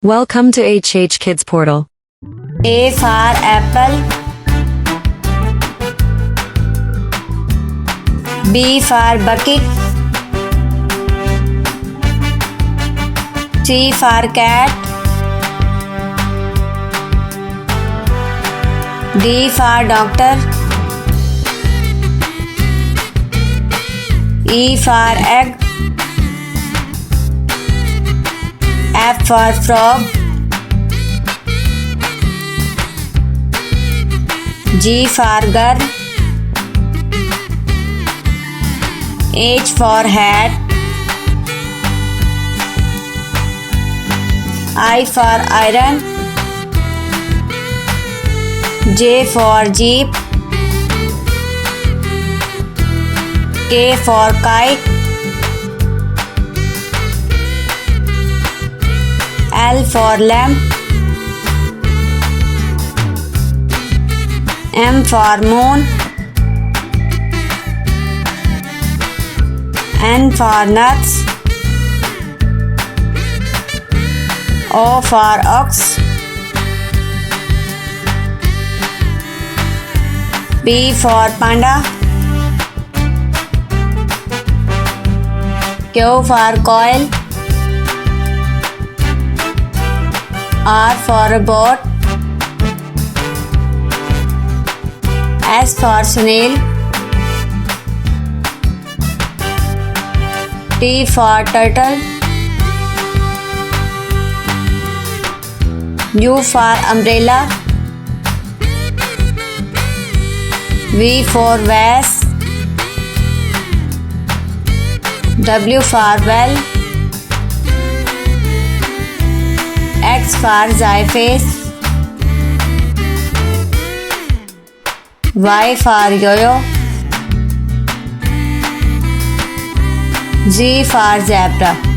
Welcome to HH Kids Portal. A for apple. B for bucket. C for cat. D for doctor. E for egg. F for frog. G for girl. H for hat. I for iron. J for jeep. K for kite. L for lamp. M for moon. N for nuts. O for ox. P for panda. Q for coil. R for boat. S for snail. T for turtle. U for umbrella. V for vase. W for well. X for xyphase. Y for yo-yo. Z for zebra.